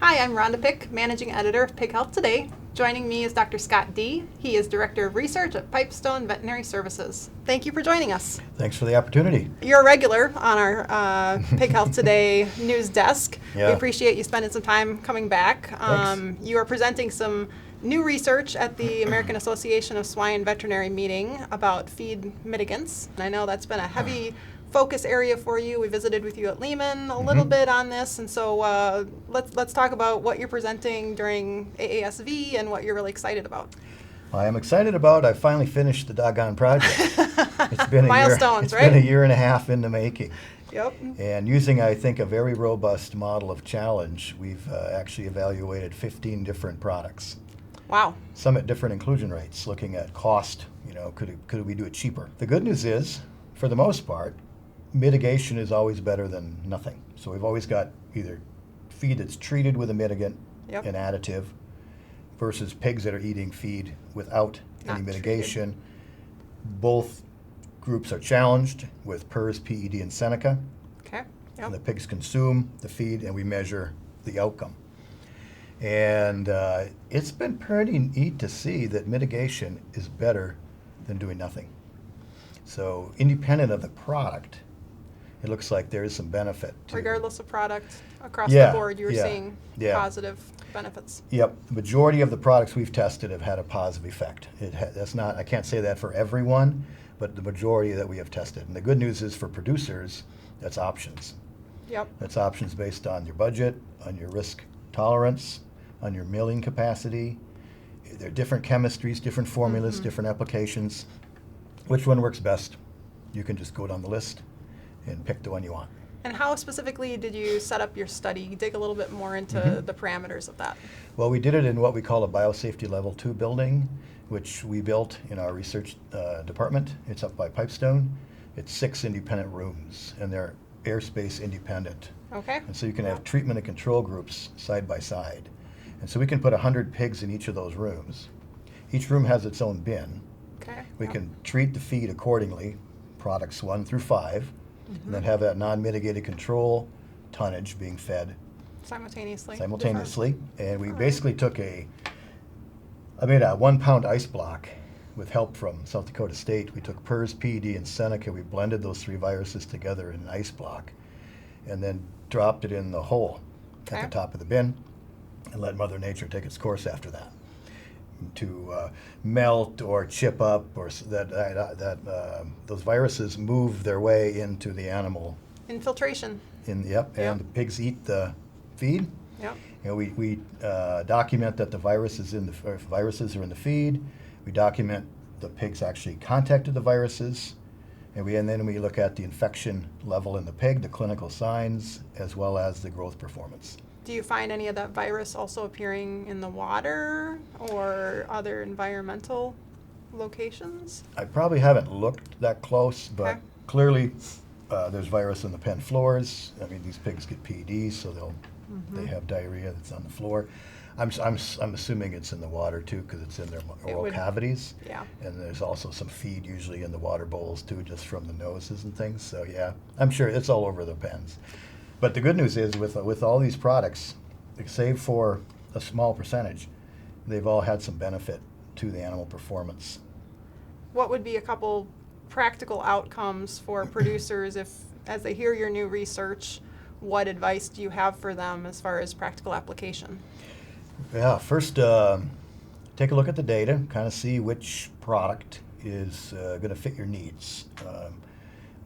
Hi, I'm Rhonda Pick, Managing Editor of Pig Health Today. Joining me is Dr. Scott Dee. He is Director of Research at Pipestone Veterinary Services. Thank you for joining us. Thanks for the opportunity. You're a regular on our Pig Health Today news desk. Yeah. We appreciate you spending some time coming back. Thanks. You are presenting some new research at the American Association of Swine Veterinary meeting about feed mitigants. And I know that's been a heavy focus area for you. We visited with you at Lehman a little bit on this, and so let's talk about what you're presenting during AASV and what you're really excited about. I am excited about. I finally finished the doggone project. It's been Milestones, right? It's been a year and a half in the making. Yep. And using, I think, a very robust model of challenge, we've actually evaluated 15 different products. Wow. Some at different inclusion rates, looking at cost. Could we do it cheaper? The good news is, for the most part, mitigation is always better than nothing. So we've always got either feed that's treated with a mitigant, Yep. an additive, versus pigs that are eating feed without Not any mitigation. Both groups are challenged with PRRS, PED, and Seneca. Okay. Yep. And the pigs consume the feed, and we measure the outcome. And it's been pretty neat to see that mitigation is better than doing nothing. So independent of the product, it looks like there is some benefit to. Regardless of product, across Yeah, the board, you're yeah, seeing yeah. positive benefits. Yep, the majority of the products we've tested have had a positive effect. That's not, I can't say that for everyone, but the majority that we have tested. And the good news is for producers, that's options. Yep. That's options based on your budget, on your risk tolerance, on your milling capacity. There are different chemistries, different formulas, different applications. Which one works best? You can just go down the list and pick the one you want. And how specifically did you set up your study? Dig a little bit more into the parameters of that. Well, we did it in what we call a biosafety level 2 building, which we built in our research department. It's up by Pipestone. It's 6 independent rooms, and they're airspace independent. Okay. And so you can have treatment and control groups side by side. And so we can put 100 pigs in each of those rooms. Each room has its own bin. Okay. We can treat the feed accordingly, products 1 through 5, and then have that non-mitigated control tonnage being fed Simultaneously. And we basically took I made a 1 pound ice block with help from South Dakota State. We took PRRS, PED, and Seneca. We blended those 3 viruses together in an ice block and then dropped it in the hole at the top of the bin and let Mother Nature take its course after that to melt or chip up, or those viruses move their way into the animal. Infiltration. And the pigs eat the feed. Yep. We document that the viruses are in the feed. We document the pigs actually contacted the viruses, and then we look at the infection level in the pig, the clinical signs, as well as the growth performance. Do you find any of that virus also appearing in the water or other environmental locations? I probably haven't looked that close, but Okay. clearly there's virus in the pen floors. I mean, these pigs get PEDs, so they have diarrhea that's on the floor. I'm assuming it's in the water too, because it's in their oral cavities. Yeah. And there's also some feed usually in the water bowls too, just from the noses and things. So yeah, I'm sure it's all over the pens. But the good news is with all these products, save for a small percentage, they've all had some benefit to the animal performance. What would be a couple practical outcomes for producers if, as they hear your new research, what advice do you have for them as far as practical application? Yeah, first take a look at the data, kind of see which product is going to fit your needs.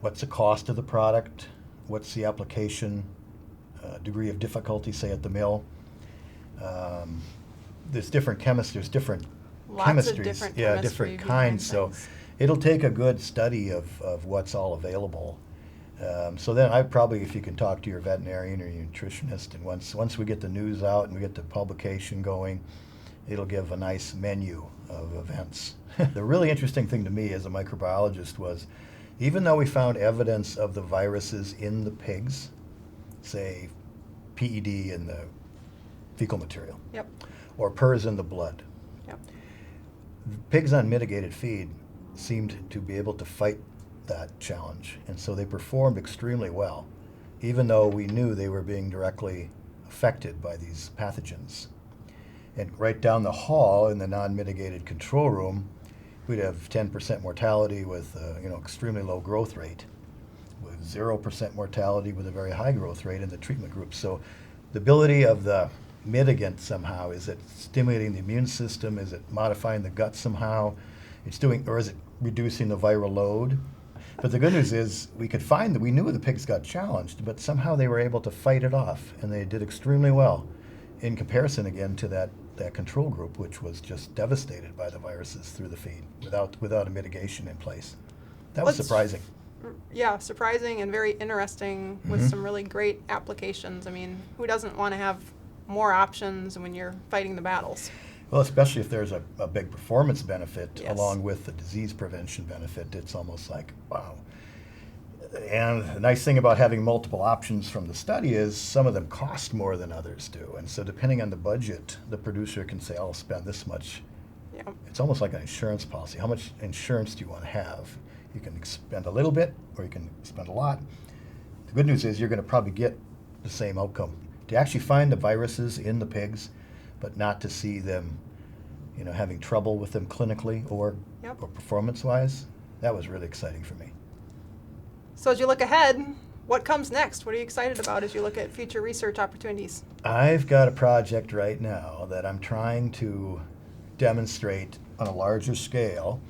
What's the cost of the product? What's the application degree of difficulty, say at the mill? There's different chemistries, there's different Lots chemistries, of different different kinds. So it'll take a good study of what's all available. So then I probably, if you can talk to your veterinarian or your nutritionist, and once we get the news out and we get the publication going, it'll give a nice menu of events. The really interesting thing to me as a microbiologist was, even though we found evidence of the viruses in the pigs, say PED in the fecal material, Yep. or PRRS in the blood, Yep. pigs on mitigated feed seemed to be able to fight that challenge, and so they performed extremely well, even though we knew they were being directly affected by these pathogens. And right down the hall in the non-mitigated control room, we'd have 10% mortality with extremely low growth rate, with 0% mortality with a very high growth rate in the treatment group. So the ability of the mitigant somehow, is it stimulating the immune system? Is it modifying the gut somehow? Or is it reducing the viral load? But the good news is we could find that we knew the pigs got challenged, but somehow they were able to fight it off, and they did extremely well in comparison again to that control group, which was just devastated by the viruses through the feed without a mitigation in place. That was surprising. Yeah, surprising and very interesting with some really great applications. I mean, who doesn't want to have more options when you're fighting the battles? Well, especially if there's a big performance benefit Yes. along with the disease prevention benefit, it's almost like, wow. And the nice thing about having multiple options from the study is some of them cost more than others do. And so depending on the budget, the producer can say, I'll spend this much. Yeah. It's almost like an insurance policy. How much insurance do you want to have? You can spend a little bit or you can spend a lot. The good news is you're going to probably get the same outcome. To actually find the viruses in the pigs, but not to see them, having trouble with them clinically or performance-wise, that was really exciting for me. So as you look ahead, what comes next? What are you excited about as you look at future research opportunities? I've got a project right now that I'm trying to demonstrate on a larger scale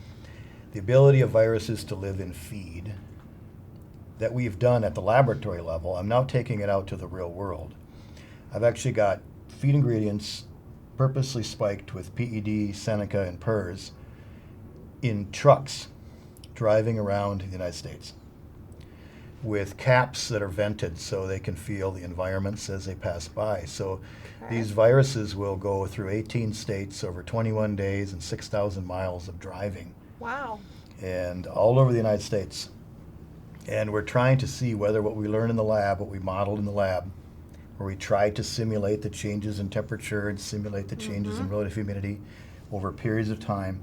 the ability of viruses to live in feed that we've done at the laboratory level. I'm now taking it out to the real world. I've actually got feed ingredients purposely spiked with PED, Seneca, and PERS in trucks driving around the United States with caps that are vented so they can feel the environments as they pass by. So these viruses will go through 18 states over 21 days and 6,000 miles of driving. Wow. And all over the United States. And we're trying to see whether what we learn in the lab, what we modeled in the lab, where we tried to simulate the changes in temperature and simulate the changes in relative humidity over periods of time,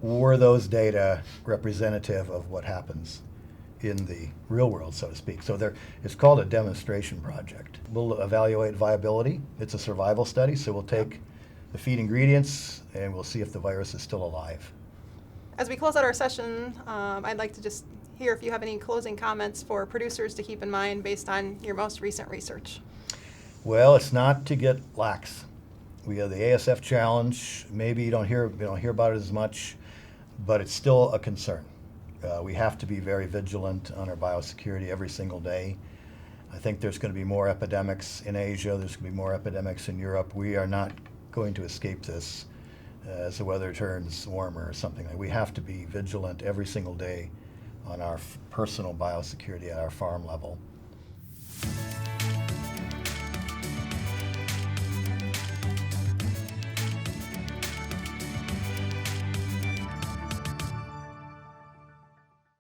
were those data representative of what happens in the real world, so to speak. So it's called a demonstration project. We'll evaluate viability. It's a survival study, so we'll take the feed ingredients and we'll see if the virus is still alive. As we close out our session, I'd like to just hear if you have any closing comments for producers to keep in mind based on your most recent research. Well, it's not to get lax. We have the ASF challenge. Maybe you don't hear about it as much, but it's still a concern. We have to be very vigilant on our biosecurity every single day. I think there's going to be more epidemics in Asia. There's going to be more epidemics in Europe. We are not going to escape this as the weather turns warmer or something. We have to be vigilant every single day on our personal biosecurity at our farm level.